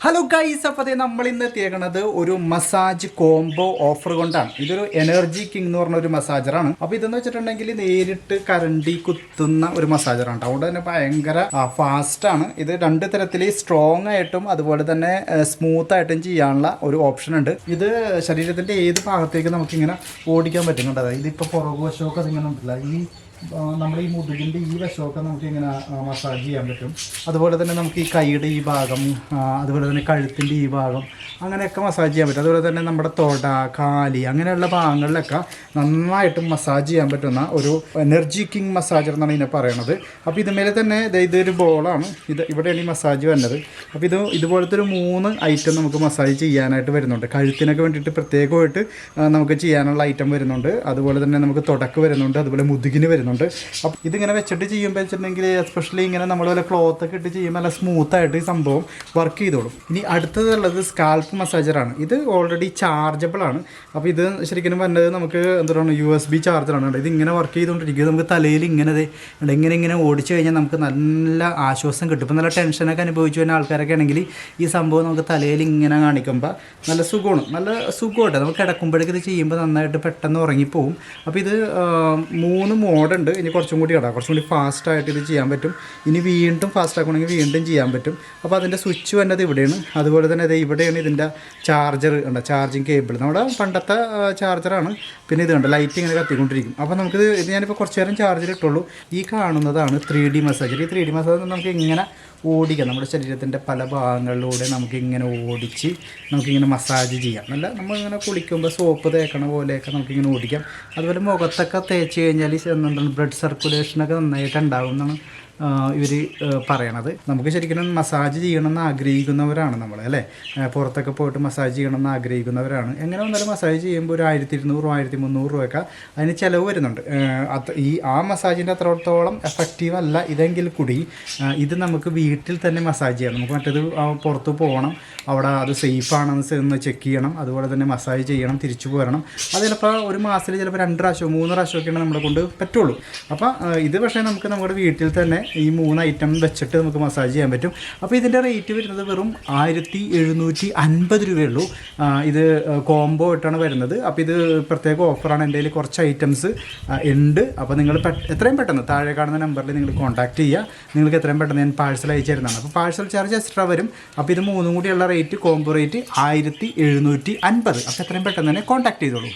Hello guys, അപ്പോൾ നമ്മൾ ഇന്ന് എത്തിയേക്കുന്നത് ഒരു മസാജ് കോംബോ ഓഫർ കൊണ്ടാണ്. ഇതൊരു എനർജി കിങ് എന്ന് പറഞ്ഞ ഒരു മസാജറാണ്. അപ്പോൾ ഇതെന്ന് വെച്ചിട്ടുണ്ടെങ്കിൽ നേരിട്ട് കറണ്ടി കുത്തുന്ന ഒരു മസാജറാണ്. അതുകൊണ്ട് തന്നെ ഭയങ്കര ഫാസ്റ്റ് ആണ്. ഇത് രണ്ട് തരത്തിൽ സ്ട്രോങ് ആയിട്ടും അതുപോലെ തന്നെ സ്മൂത്ത് ആയിട്ടും ചെയ്യാനുള്ള ഒരു ഓപ്ഷൻ ഉണ്ട്. ഇത് ശരീരത്തിന്റെ ഏത് ഭാഗത്തേക്ക് നമുക്കിങ്ങനെ ഓടിക്കാൻ പറ്റുന്നുണ്ട്. അതായത് ഇതിപ്പോൾ പുറകുവശമൊക്കെ അതിങ്ങനെ ഉണ്ടല്ല, ഈ നമ്മുടെ ഈ മുതുകിൻ്റെ ഈ വശമൊക്കെ നമുക്ക് ഇങ്ങനെ മസാജ് ചെയ്യാൻ പറ്റും. അതുപോലെ തന്നെ നമുക്ക് ഈ കൈയുടെ ഈ ഭാഗം, അതുപോലെ തന്നെ കഴുത്തിൻ്റെ ഈ ഭാഗം, അങ്ങനെയൊക്കെ മസാജ് ചെയ്യാൻ പറ്റും. അതുപോലെ തന്നെ നമ്മുടെ തൊട, കാലി, അങ്ങനെയുള്ള ഭാഗങ്ങളിലൊക്കെ നന്നായിട്ട് മസാജ് ചെയ്യാൻ പറ്റുന്ന ഒരു എനർജി കിങ് മസാജർ എന്നാണ് ഇതിനെ പറയണത്. അപ്പോൾ ഇതുമേലെ തന്നെ ഇതൊരു ബോളാണ്, ഇവിടെയാണ് ഈ മസാജ് വരുന്നത്. അപ്പോൾ ഇതുപോലത്തെ ഒരു 3 ഐറ്റം നമുക്ക് മസാജ് ചെയ്യാനായിട്ട് വരുന്നുണ്ട്. കഴുത്തിനൊക്കെ വേണ്ടിയിട്ട് പ്രത്യേകമായിട്ട് നമുക്ക് ചെയ്യാനുള്ള ഐറ്റം വരുന്നുണ്ട്. അതുപോലെ തന്നെ നമുക്ക് തുടക്ക് വരുന്നുണ്ട്, അതുപോലെ മുതുകിന് വരുന്നുണ്ട്. അപ്പോൾ ഇതിങ്ങനെ വെച്ചിട്ട് ചെയ്യുമ്പോൾ വെച്ചിട്ടുണ്ടെങ്കിൽ എസ്പെഷ്യലി ഇങ്ങനെ നമ്മൾ വല്ല ക്ലോത്തൊക്കെ ഇട്ട് ചെയ്യുമ്പോൾ നല്ല സ്മൂത്തായിട്ട് ഈ സംഭവം വർക്ക് ചെയ്തോളും. ഇനി അടുത്തതുള്ളത് സ്കാൽപ്പ് മസാജറാണ്. ഇത് ഓൾറെഡി ചാർജബിൾ ആണ്. അപ്പോൾ ഇത് ശരിക്കും പറഞ്ഞത് നമുക്ക് എന്താണ് USB ചാർജറാണ്. ഇത് ഇങ്ങനെ വർക്ക് ചെയ്തുകൊണ്ടിരിക്കും. നമുക്ക് തലയിൽ ഇങ്ങനെ ഓടിച്ചു കഴിഞ്ഞാൽ നമുക്ക് നല്ല ആശ്വാസം കിട്ടും. ഇപ്പോൾ നല്ല ടെൻഷനൊക്കെ അനുഭവിച്ചു വരുന്ന ആൾക്കാരൊക്കെ ആണെങ്കിൽ ഈ സംഭവം നമുക്ക് തലയിൽ ഇങ്ങനെ കാണിക്കുമ്പോൾ നല്ല സുഖമായിട്ട് നമുക്ക് കിടക്കുമ്പോഴേക്ക് ഇത് ചെയ്യുമ്പോൾ നന്നായിട്ട് പെട്ടെന്ന് ഉറങ്ങിപ്പോവും. അപ്പോൾ ഇത് 3 മോഡുണ്ട്. ഇനി കുറച്ചും കൂടി ഫാസ്റ്റായിട്ട് ഇത് ചെയ്യാൻ പറ്റും. ഇനി വീണ്ടും ഫാസ്റ്റ് ആക്കണമെങ്കിൽ വീണ്ടും ചെയ്യാൻ പറ്റും. അപ്പോൾ അതിൻ്റെ സ്വിച്ച് വന്നത് ഇവിടെയാണ്. അതുപോലെ തന്നെ ഇവിടെയാണ് ഇതിൻ്റെ ചാർജർ ഉണ്ട്, ചാർജിങ് കേബിൾ. നമ്മുടെ പണ്ടത്തെ ചാർജറാണ്. പിന്നെ ഇത് കണ്ട് ലൈറ്റ് ഇങ്ങനെ കത്തിക്കൊണ്ടിരിക്കും. അപ്പോൾ നമുക്കിത് ഞാനിപ്പോൾ കുറച്ച് നേരം ചാർജർ ഇട്ടുള്ളൂ. ഈ കാണുന്നതാണ് 3D മസാജർ. ഈ 3D മസാജർ നമുക്ക് ഇങ്ങനെ ഓടിക്കാം. നമ്മുടെ ശരീരത്തിൻ്റെ പല ഭാഗങ്ങളിലൂടെ നമുക്കിങ്ങനെ ഓടിച്ച് നമുക്കിങ്ങനെ മസാജ് ചെയ്യാം. നമ്മളിങ്ങനെ കുളിക്കുമ്പോൾ സോപ്പ് തേക്കണ പോലെയൊക്കെ നമുക്കിങ്ങനെ ഓടിക്കാം. അതുപോലെ മുഖത്തൊക്കെ തേച്ച് കഴിഞ്ഞാൽ എന്താണ് ബ്ലഡ് സർക്കുലേഷനൊക്കെ നന്നായിട്ട് ഉണ്ടാകും എന്നാണ് ഇവർ പറയണത്. നമുക്ക് ശരിക്കും മസാജ് ചെയ്യണമെന്ന് ആഗ്രഹിക്കുന്നവരാണ് നമ്മൾ, അല്ലേ? പുറത്തൊക്കെ പോയിട്ട് മസാജ് ചെയ്യണമെന്ന് ആഗ്രഹിക്കുന്നവരാണ്. എങ്ങനെ വന്നാലും മസാജ് ചെയ്യുമ്പോൾ ഒരു 1200 1300 രൂപയൊക്കെ അതിന് ചിലവ് വരുന്നുണ്ട്. ആ മസാജിൻ്റെ അത്രത്തോളം എഫക്റ്റീവ് അല്ല ഇതെങ്കിൽ കൂടി ഇത് നമുക്ക് വീട്ടിൽ തന്നെ മസാജ് ചെയ്യണം. നമുക്ക് മറ്റേത് പുറത്ത് പോകണം, അവിടെ അത് സേഫാണെന്ന് ചെക്ക് ചെയ്യണം, അതുപോലെ തന്നെ മസാജ് ചെയ്യണം, തിരിച്ചു പോരണം. അത് ചിലപ്പോൾ ഒരു മാസത്തിൽ ചിലപ്പോൾ 2 പ്രാവശ്യം 3 പ്രാവശ്യമൊക്കെയാണ് നമ്മളെ കൊണ്ട് പറ്റുള്ളൂ. അപ്പോൾ ഇത് പക്ഷേ നമുക്ക് നമ്മുടെ വീട്ടിൽ തന്നെ ഈ 3 ഐറ്റം വെച്ചിട്ട് നമുക്ക് മസാജ് ചെയ്യാൻ പറ്റും. അപ്പോൾ ഇതിൻ്റെ റേറ്റ് വരുന്നത് വെറും 1750 രൂപയുള്ളൂ. ഇത് കോംബോ ആയിട്ടാണ് വരുന്നത്. അപ്പോൾ ഇത് പ്രത്യേക ഓഫറാണ്. എൻ്റെ കയ്യിൽ കുറച്ച് ഐറ്റംസ് ഉണ്ട്. അപ്പോൾ നിങ്ങൾ എത്രയും പെട്ടെന്ന് താഴെ കാണുന്ന നമ്പറിൽ നിങ്ങൾ കോൺടാക്റ്റ് ചെയ്യുക. നിങ്ങൾക്ക് എത്രയും പെട്ടെന്ന് ഞാൻ പാഴ്സൽ അയച്ചു തരുന്നതാണ്. അപ്പോൾ പാഴ്സൽ ചാർജ് എക്സ്ട്രാ വരും. അപ്പോൾ ഇത് 3 കൂടിയുള്ള റേറ്റ് കോംബോ റേറ്റ് 1750. അപ്പോൾ എത്രയും പെട്ടെന്ന് തന്നെ കോൺടാക്റ്റ് ചെയ്തോളൂ.